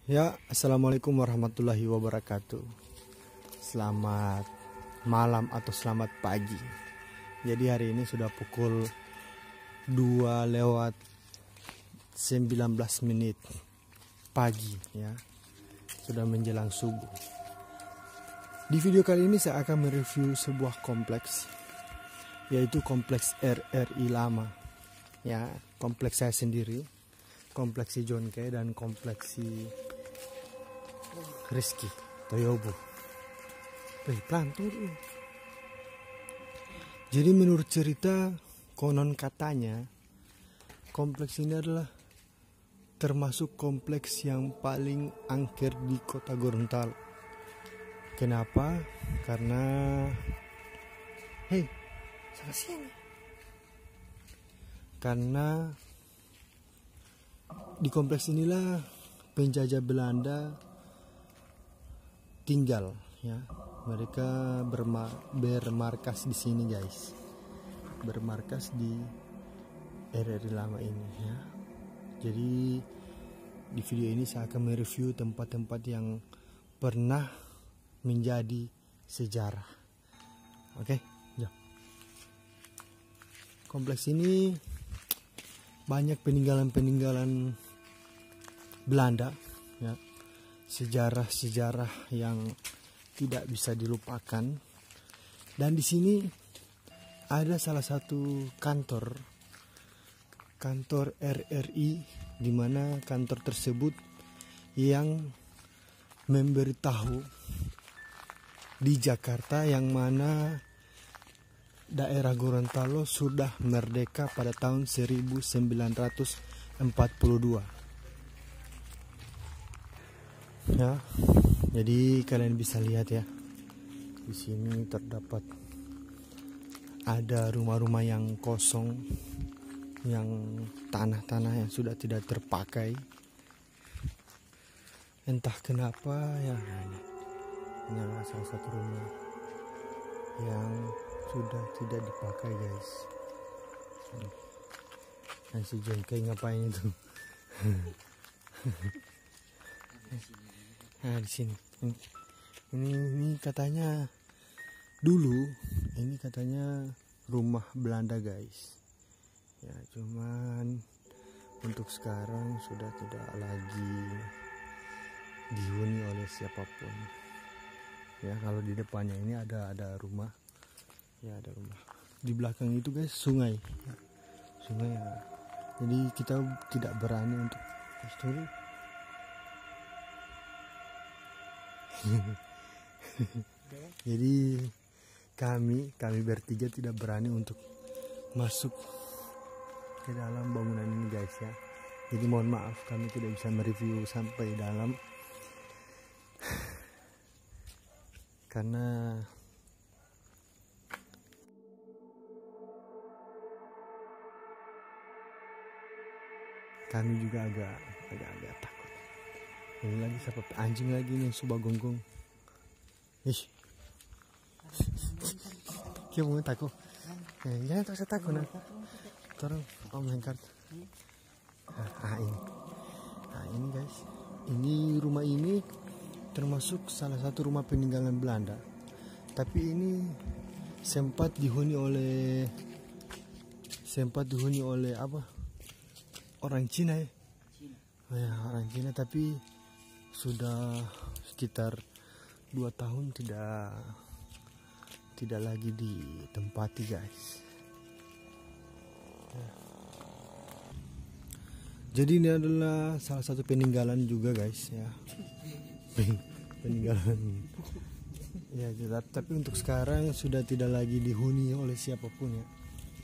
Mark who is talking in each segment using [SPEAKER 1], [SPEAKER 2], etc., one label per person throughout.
[SPEAKER 1] Ya, assalamualaikum warahmatullahi wabarakatuh. Selamat malam atau selamat pagi. Jadi hari ini sudah pukul 2 lewat 19 menit pagi ya. Sudah menjelang subuh. Di video kali ini saya akan mereview sebuah kompleks, yaitu kompleks RRI lama. Ya, kompleks saya sendiri, kompleks John K dan kompleks Rizky Toyobo. Pelan tuh. Jadi menurut cerita, konon katanya kompleks ini adalah termasuk kompleks yang paling angker di kota Gorontalo. Kenapa? Karena sama sini. Karena di kompleks inilah penjajah Belanda tinggal ya. Mereka bermarkas di sini guys. Bermarkas di RRI lama ini ya. Jadi di video ini saya akan mereview tempat-tempat yang pernah menjadi sejarah. Oke, ya. Kompleks ini banyak peninggalan-peninggalan Belanda ya. Sejarah-sejarah yang tidak bisa dilupakan. Dan di sini ada salah satu kantor RRI, di mana kantor tersebut yang memberitahu di Jakarta yang mana daerah Gorontalo sudah merdeka pada tahun 1942. Ya, jadi kalian bisa lihat ya, di sini terdapat ada rumah-rumah yang kosong, yang tanah-tanah yang sudah tidak terpakai. Entah kenapa ya, ini adalah salah satu rumah yang sudah tidak dipakai guys. Nah, si John K ngapain itu? Nah di sini, ini katanya dulu, ini katanya rumah Belanda guys. Ya cuman untuk sekarang sudah tidak lagi dihuni oleh siapapun. Ya kalau di depannya ini ada rumah, ya ada rumah. Di belakang itu guys sungai, ya. Sungai ya. Jadi kita tidak berani untuk jadi kami bertiga tidak berani untuk masuk ke dalam bangunan ini guys ya. Jadi mohon maaf kami tidak bisa mereview sampai dalam karena kami juga agak takut. Ini lagi siapa anjing lagi nih, subah gonggong. Ih. Kia mau takut. Jangan tak takut nah. Torong om lengkar. Ini guys. Ini rumah ini termasuk salah satu rumah peninggalan Belanda. Tapi ini sempat dihuni oleh apa? Orang Cina ya. Ya, orang Cina, tapi sudah sekitar 2 tahun tidak lagi ditempati guys. Ya. Jadi ini adalah salah satu peninggalan juga guys ya. Peninggalan. Ya, tapi untuk sekarang sudah tidak lagi dihuni oleh siapapun ya.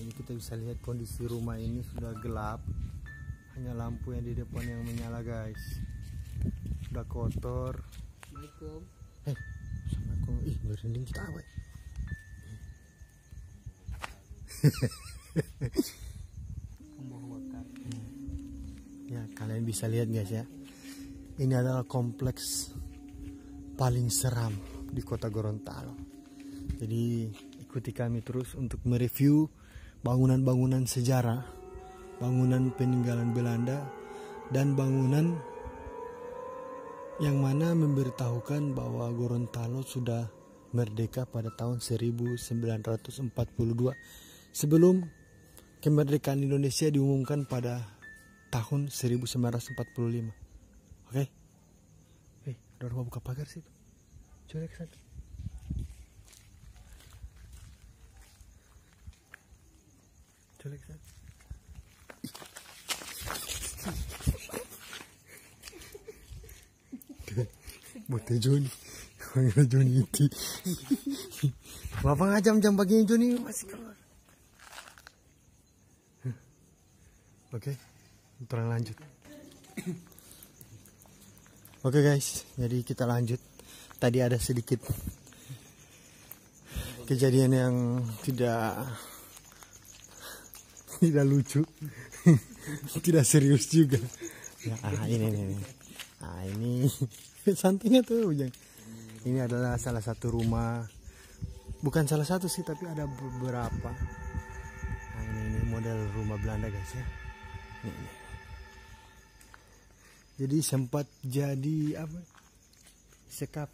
[SPEAKER 1] Jadi kita bisa lihat kondisi rumah ini sudah gelap. Hanya lampu yang di depan yang menyala guys. Sudah kotor.
[SPEAKER 2] Assalamualaikum.
[SPEAKER 1] Assalamualaikum. Ih, merinding kita apa? Ya, kalian bisa lihat guys ya. Ini adalah kompleks paling seram di kota Gorontalo. Jadi ikuti kami terus untuk mereview bangunan-bangunan sejarah, bangunan peninggalan Belanda, dan bangunan yang mana memberitahukan bahwa Gorontalo sudah merdeka pada tahun 1942 sebelum kemerdekaan Indonesia diumumkan pada tahun 1945. Oke? Ada rumah buka pagar sih. Coba ke sana. Coba ke sana. Buat Joni. Joni itu. Bapak ngajam-jam pagi Joni masih keluar. Oke, terang lanjut. Oke guys, jadi kita lanjut. Tadi ada sedikit kejadian yang tidak lucu, tidak serius juga. Ya, ini santainya tuh, Ujang. Ini adalah salah satu rumah, bukan salah satu sih, tapi ada beberapa. Nah, ini model rumah Belanda guys ya. Ini. Jadi sempat jadi apa? Sekap.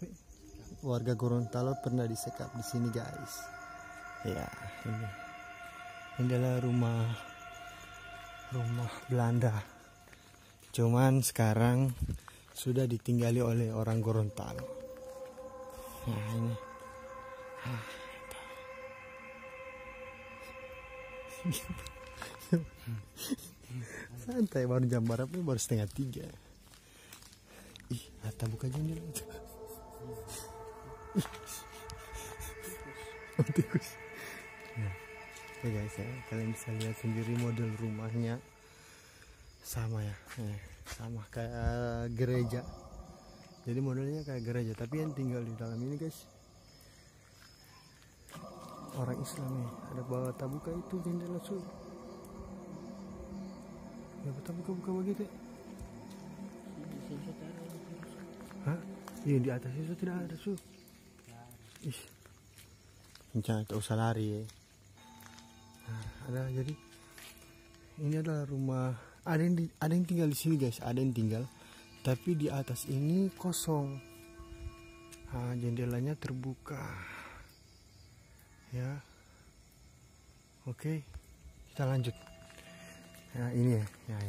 [SPEAKER 1] Warga Gorontalo pernah disekap di sini guys. Ya, ini adalah rumah Belanda. Cuman sekarang sudah ditinggali oleh orang Gorontalo. Nah, ini. Santai, baru jam berapa? Baru 2:30. Ih, Hatta buka jendela itu. Tikus. Nah, oke guys ya, kalian bisa lihat sendiri model rumahnya sama ya, sama kayak gereja. Jadi modelnya kayak gereja, tapi yang tinggal di dalam ini guys orang Islam nih. Ada bawa tabuka itu jendela su. Ya betul buka begitu. Hah? Iya di atas itu tidak ada su. Ih, jangan tak usah lari ya. Nah, ada jadi ini adalah rumah. Ada yang tinggal di sini guys. Ada yang tinggal. Tapi di atas ini kosong. Nah, jendelanya terbuka. Ya. Oke, kita lanjut. Nah ini ya,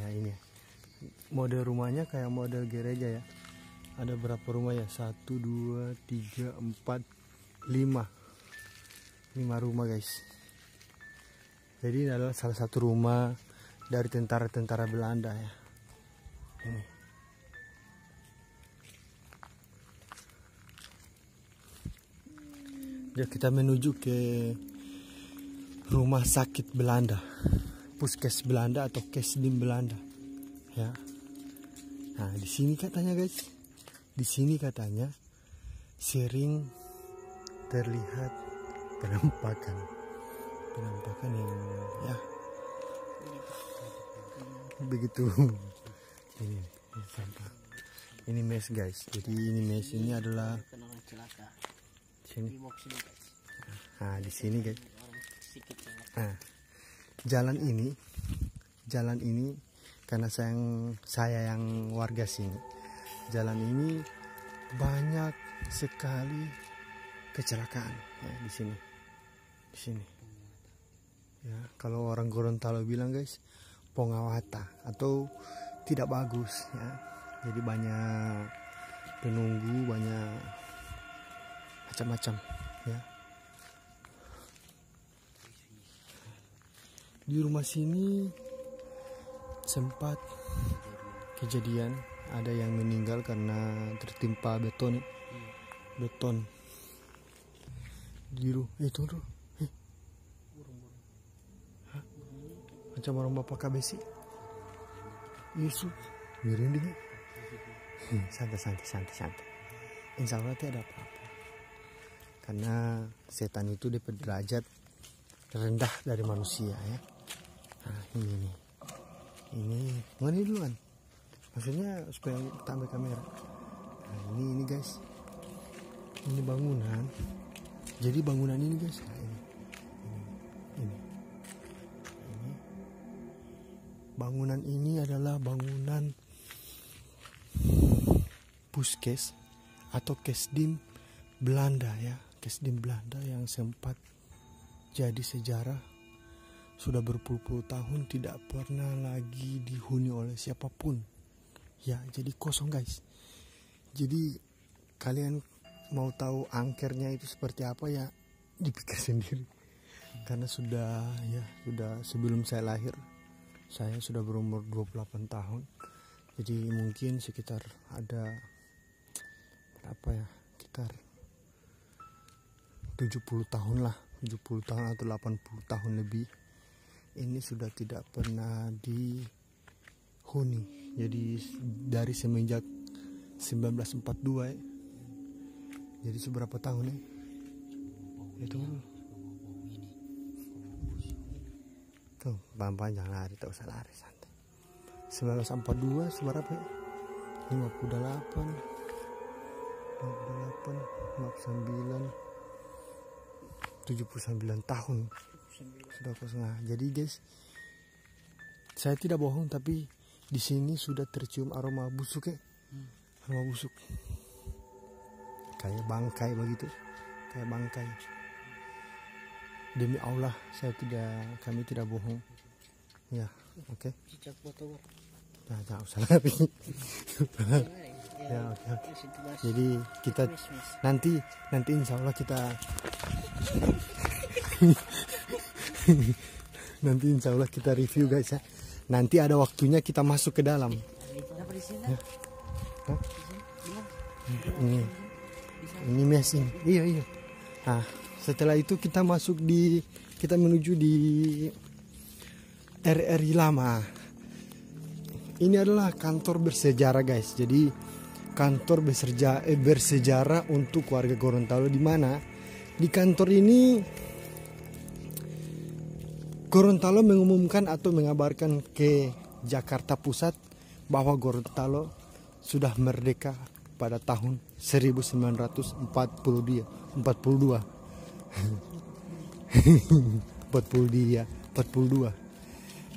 [SPEAKER 1] ini ya. Model rumahnya kayak model gereja ya. Ada berapa rumah ya? 1, 2, 3, 4, 5 rumah guys. Jadi ini adalah salah satu rumah dari tentara-tentara Belanda ya. Ini. Ya, kita menuju ke rumah sakit Belanda, puskes Belanda atau Kesdim Belanda, ya. Nah di sini katanya guys, di sini katanya sering terlihat penampakan yang ya begitu. Ini sampah. Ini mes guys. Jadi ini mes ini adalah sini. Nah di sini guys. Nah, jalan ini karena saya yang warga sini. Jalan ini banyak sekali kecelakaan ya, di sini. Ya, kalau orang Gorontalo bilang guys, pongawata atau tidak bagus ya. Jadi banyak penunggu, banyak macam-macam ya. Di rumah sini sempat kejadian ada yang meninggal karena tertimpa beton biru itu tuh. Macam orang bapak KBC Yesus merinding. Santai. Insya Allah tidak ada apa-apa, karena setan itu dapat derajat rendah dari manusia ya. Nah ini mana duluan, maksudnya supaya tambah kamera. Nah ini guys, ini bangunan. Jadi bangunan ini guys, nah, ini bangunan ini adalah bangunan puskes atau Kesdim Belanda ya, Kesdim Belanda yang sempat jadi sejarah, sudah berpuluh-puluh tahun tidak pernah lagi dihuni oleh siapapun ya, jadi kosong guys. Jadi kalian mau tahu angkernya itu seperti apa ya, dipikir sendiri, karena sudah sebelum saya lahir, saya sudah berumur 28 tahun. Jadi mungkin sekitar ada berapa ya, sekitar 70 tahun lah, 70 tahun atau 80 tahun lebih ini sudah tidak pernah dihuni. Jadi dari semenjak 1942 ya. Jadi seberapa tahun ya? Itu tuh panjang lari, tak usah lari, santai. 1942 seberapa ya? 58 79 tahun sudah kosong. Jadi guys, saya tidak bohong, tapi di sini sudah tercium aroma busuk ya, aroma busuk kayak bangkai begitu, kayak bangkai. Demi Allah, kami tidak bohong ya. Oke. Nah, jangan usah lari. Ya, oke. Jadi kita nanti insya Allah kita nanti insya Allah kita review guys ya. Nanti ada waktunya kita masuk ke dalam. Ya. Ini mesin. Iya. Nah, setelah itu kita menuju di RRI lama. Ini adalah kantor bersejarah guys. Jadi kantor bersejarah untuk warga Gorontalo, di mana di kantor ini Gorontalo mengumumkan atau mengabarkan ke Jakarta Pusat bahwa Gorontalo sudah merdeka pada tahun 1942.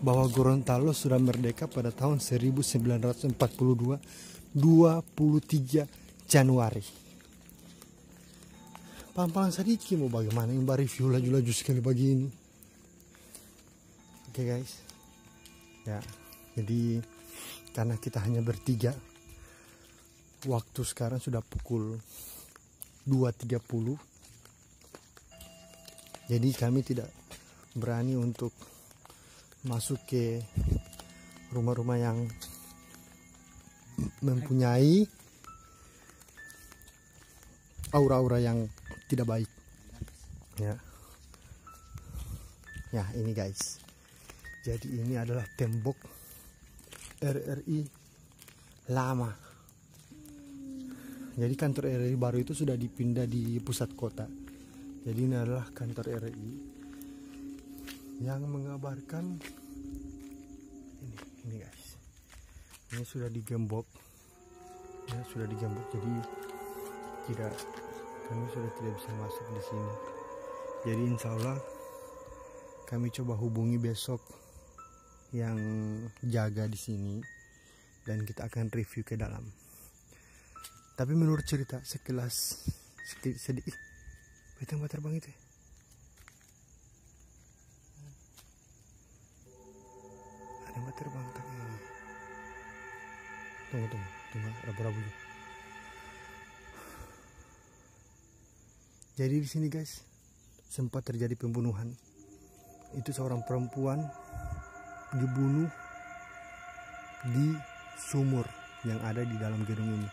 [SPEAKER 1] Bahwa Gorontalo sudah merdeka pada tahun 1942, 23 Januari. Pelan-pelan sedikit, mau bagaimana yang review laju-laju sekali begini. Oke guys. Ya, jadi karena kita hanya bertiga, waktu sekarang sudah pukul 2.30. Jadi kami tidak berani untuk masuk ke rumah-rumah yang mempunyai aura-aura yang tidak baik. Ya, ini guys. Jadi ini adalah tembok RRI lama. Jadi kantor RRI baru itu sudah dipindah di pusat kota. Jadi ini adalah kantor RRI yang mengabarkan ini guys. Ini sudah digembok. Ya, sudah digembok, jadi kami sudah tidak bisa masuk di sini. Jadi insya Allah kami coba hubungi besok yang jaga di sini dan kita akan review ke dalam. Tapi menurut cerita sekelas sedikit beteng terbang itu ya? Ada yang terbang tak? Tunggu, rabu-rabu. Jadi di sini guys sempat terjadi pembunuhan. Itu seorang perempuan dibunuh di sumur yang ada di dalam gedung ini.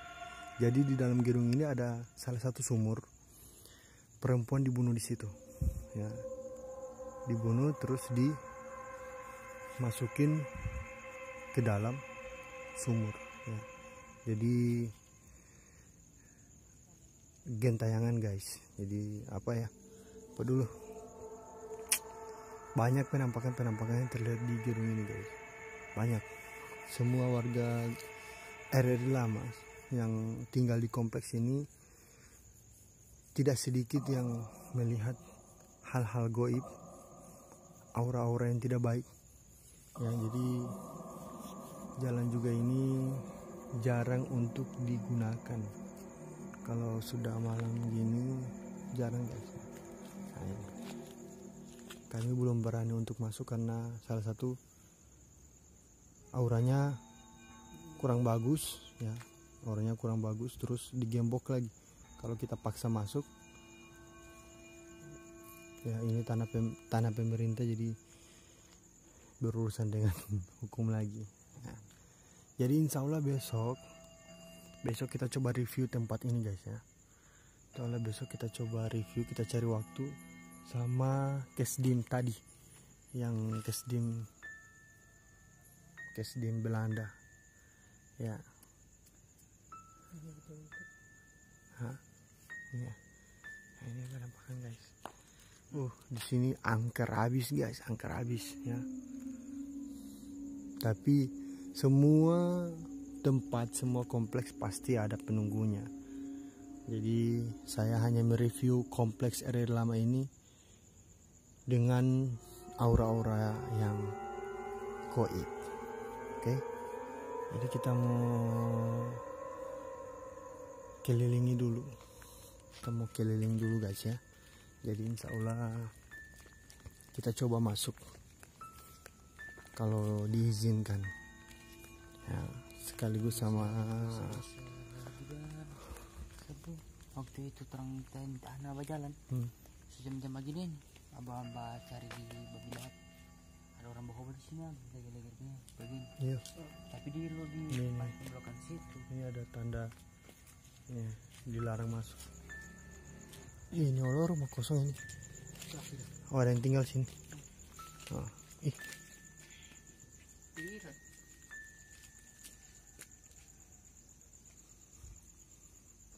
[SPEAKER 1] Jadi di dalam gedung ini ada salah satu sumur. Perempuan dibunuh di situ. Ya. Dibunuh terus dimasukin ke dalam sumur. Ya. Jadi gentayangan guys. Jadi apa dulu? Banyak penampakan yang terlihat di gedung ini guys. Banyak. Semua warga RRI lama yang tinggal di kompleks ini tidak sedikit yang melihat hal-hal goib, aura-aura yang tidak baik. Ya, jadi jalan juga ini jarang untuk digunakan. Kalau sudah malam gini jarang guys. Nah, ini. Kami belum berani untuk masuk karena salah satu auranya kurang bagus ya, auranya kurang bagus, terus digembok lagi kalau kita paksa masuk ya. Ini tanah pemerintah, jadi berurusan dengan hukum lagi ya. Jadi insya Allah besok kita coba review tempat ini guys ya. Insya Allah besok kita coba review, kita cari waktu sama Kesdim tadi, yang Kesdim Belanda ya. Hah? Ya. Nah, ini penampakan guys. Di sini angker habis guys, angker habis ya. Tapi semua tempat, semua kompleks pasti ada penunggunya. Jadi saya hanya mereview kompleks RRI lama ini dengan aura-aura yang goib. Oke. Jadi kita mau keliling dulu guys ya. Jadi insya Allah kita coba masuk kalau diizinkan ya, sekaligus sama
[SPEAKER 2] waktu itu terang tanah berjalan sejam-jam begini nih, abah cari di Babilat, ada orang bawa di sini lagi-lagi begini.
[SPEAKER 1] Iya.
[SPEAKER 2] Tapi di lobi belakang situ
[SPEAKER 1] ini ada tanda ya, dilarang masuk. Ini Allah, rumah kosong ini. Oh, ada yang tinggal sini. Oh, ih.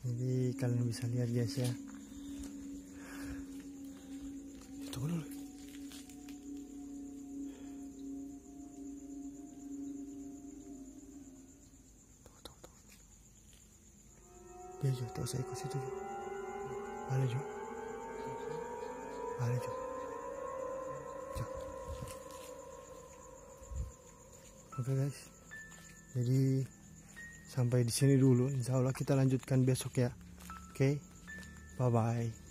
[SPEAKER 1] Jadi kalian bisa lihat guys ya. Tunggu dulu. Tunggu. Biar Jo, tak usah ikut situ Jo. Balik Jo. Jo. Oke guys. Jadi sampai di sini dulu. Insya Allah kita lanjutkan besok ya. Oke. Bye bye.